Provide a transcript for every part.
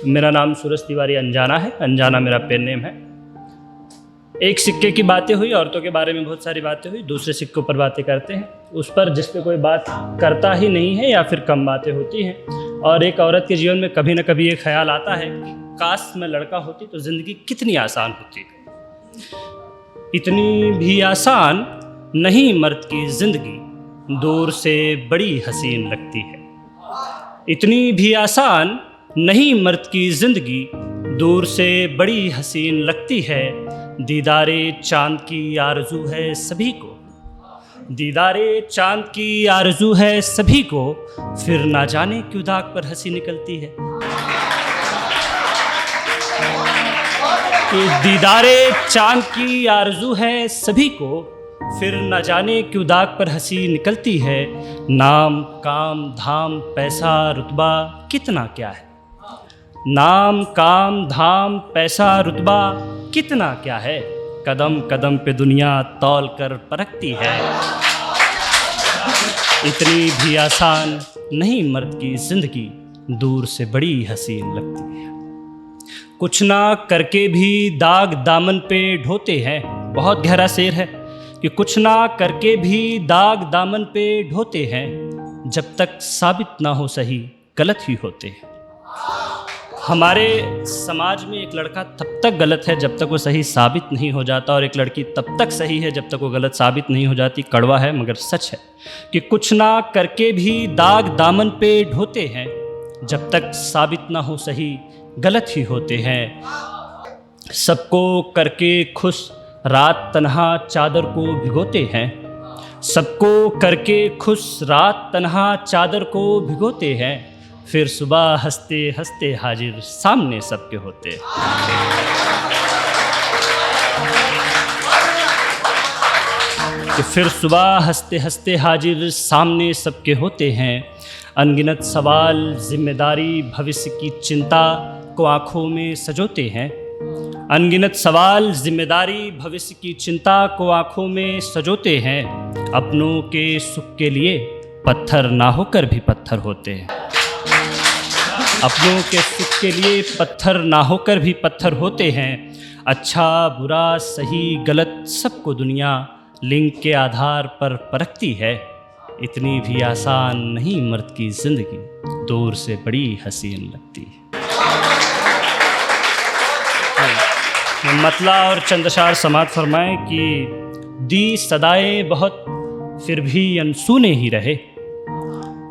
मेरा नाम सूरज तिवारी अंजाना है। अंजाना मेरा पेन नेम है। एक सिक्के की बातें हुई, औरतों के बारे में बहुत सारी बातें हुई। दूसरे सिक्कों पर बातें करते हैं, उस पर जिस पे कोई बात करता ही नहीं है या फिर कम बातें होती हैं। और एक औरत के जीवन में कभी ना कभी ये ख्याल आता है कि काश मैं लड़का होती तो ज़िंदगी कितनी आसान होती। इतनी भी आसान नहीं मर्द की ज़िंदगी, दूर से बड़ी हसीन लगती है। इतनी भी आसान नहीं मर्द की ज़िंदगी, दूर से बड़ी हसीन लगती है। दीदारे चांद की आरज़ू है सभी को, दीदारे चांद की आरज़ू है सभी को, फिर ना जाने क्यों दाग पर हंसी निकलती है। कि दीदारे चांद की आरज़ू है सभी को, फिर न जाने क्यों दाग पर हंसी निकलती है। नाम काम धाम पैसा रुतबा कितना क्या है, नाम काम धाम पैसा रुतबा कितना क्या है, कदम कदम पे दुनिया तौल कर परखती है। इतनी भी आसान नहीं मर्द की ज़िंदगी, दूर से बड़ी हसीन लगती है। कुछ ना करके भी दाग दामन पे ढोते हैं, बहुत गहरा शेर है कि कुछ ना करके भी दाग दामन पे ढोते हैं, जब तक साबित ना हो सही गलत ही होते हैं। हमारे समाज में एक लड़का तब तक गलत है जब तक वो सही साबित नहीं हो जाता, और एक लड़की तब तक सही है जब तक वो गलत साबित नहीं हो जाती। कड़वा है मगर सच है कि कुछ ना करके भी दाग दामन पे ढोते हैं, जब तक साबित ना हो सही गलत ही होते हैं। सबको करके खुश रात तन्हा चादर को भिगोते हैं, सबको करके खुश रात तन्हा चादर को भिगोते हैं, फिर सुबह हंसते हंसते हाजिर सामने सबके होते। कि फिर सुबह हंसते हंसते हाजिर सामने सबके होते हैं। अनगिनत सवाल जिम्मेदारी भविष्य की चिंता को आँखों में सजोते हैं, अनगिनत सवाल जिम्मेदारी भविष्य की चिंता को आँखों में सजोते हैं। अपनों के सुख के लिए पत्थर ना होकर भी पत्थर होते हैं, अपनों के सुख के लिए पत्थर ना होकर भी पत्थर होते हैं। अच्छा बुरा सही गलत सबको दुनिया लिंग के आधार पर परखती है। इतनी भी आसान नहीं मर्द की ज़िंदगी, दूर से बड़ी हसीन लगती है। मतला और चंद्रशार समात फरमाएं कि दी सदाएं बहुत फिर भी अनसुने ही रहे,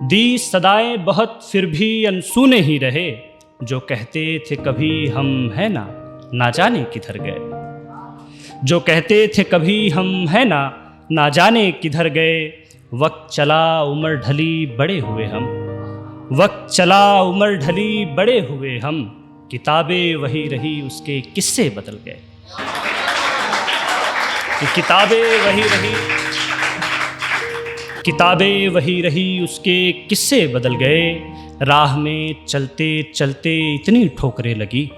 दी सदाएं बहुत फिर भी अनसुने ही रहे, जो कहते थे कभी हम है ना जाने किधर गए, जो कहते थे कभी हम है ना जाने किधर गए। वक्त चला उम्र ढली बड़े हुए हम, वक्त चला उम्र ढली बड़े हुए हम, किताबें वही रही उसके किस्से बदल गए। किताबें वही रही, किताबें वही रही उसके किस्से बदल गए। राह में चलते चलते इतनी ठोकरें लगी,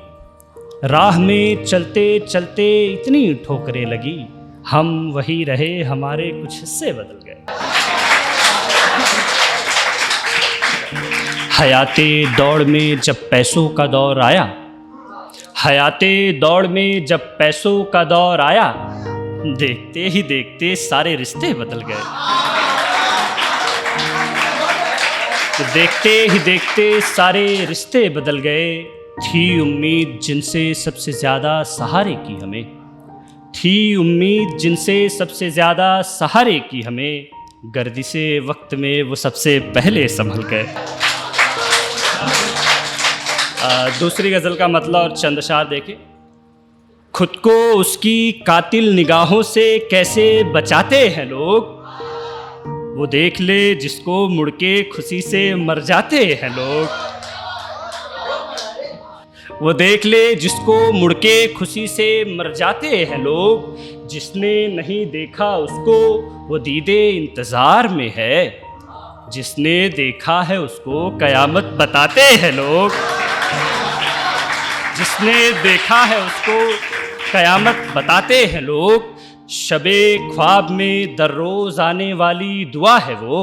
राह में चलते चलते इतनी ठोकरें लगी, हम वही रहे हमारे कुछ हिस्से बदल गए। हयाते दौड़ में जब पैसों का दौर आया, हयाते दौड़ में जब पैसों का दौर आया, देखते ही देखते सारे रिश्ते बदल गए। तो देखते ही देखते सारे रिश्ते बदल गए। थी उम्मीद जिनसे सबसे ज़्यादा सहारे की हमें, थी उम्मीद जिनसे सबसे ज़्यादा सहारे की हमें, गर्दिशे वक्त में वो सबसे पहले संभल गए। दूसरी गज़ल का मतलब और चंद्रशार देखें। खुद को उसकी कातिल निगाहों से कैसे बचाते हैं लोग, वो देख ले जिसको मुड़ के खुशी से मर जाते हैं लोग, वो देख ले जिसको मुड़ के खुशी से मर जाते हैं लोग। जिसने नहीं देखा उसको वो दीदे इंतज़ार में है, जिसने देखा है उसको कयामत बताते हैं लोग, जिसने देखा है उसको कयामत बताते हैं लोग। शबे ख्वाब में दररोज आने वाली दुआ है वो,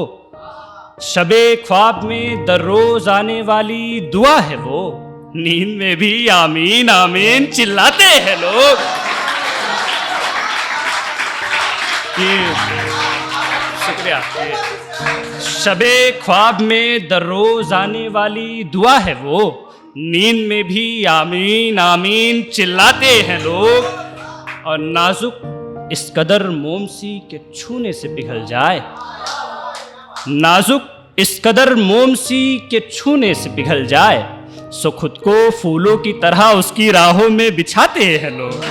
शबे ख्वाब में दररोज आने वाली दुआ है वो, नींद में भी आमीन आमीन चिल्लाते हैं लोग। ये शुक्रिया। शबे ख्वाब में दररोज आने वाली दुआ है वो, नींद में भी आमीन आमीन चिल्लाते हैं लोग। और नाजुक इस कदर मोमसी के छूने से पिघल जाए, नाजुक इस कदर मोमसी के छूने से पिघल जाए, सो खुद को फूलों की तरह उसकी राहों में बिछाते हैं लोग।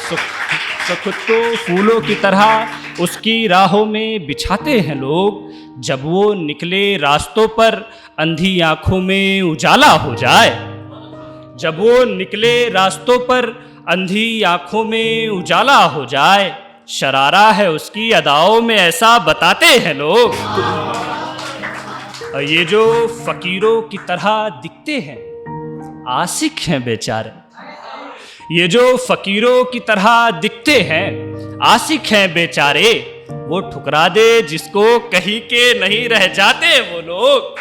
सो खुद को फूलों की तरह उसकी राहों में बिछाते हैं लोग। जब वो निकले रास्तों पर अंधी आंखों में उजाला हो जाए, जब वो निकले रास्तों पर अंधी आंखों में उजाला हो जाए, शरारा है उसकी अदाओं में ऐसा बताते हैं लोग। और ये जो फकीरों की तरह दिखते हैं आशिक हैं बेचारे, ये जो फकीरों की तरह दिखते हैं आशिक हैं बेचारे, वो ठुकरा दे जिसको कहीं के नहीं रह जाते वो लोग।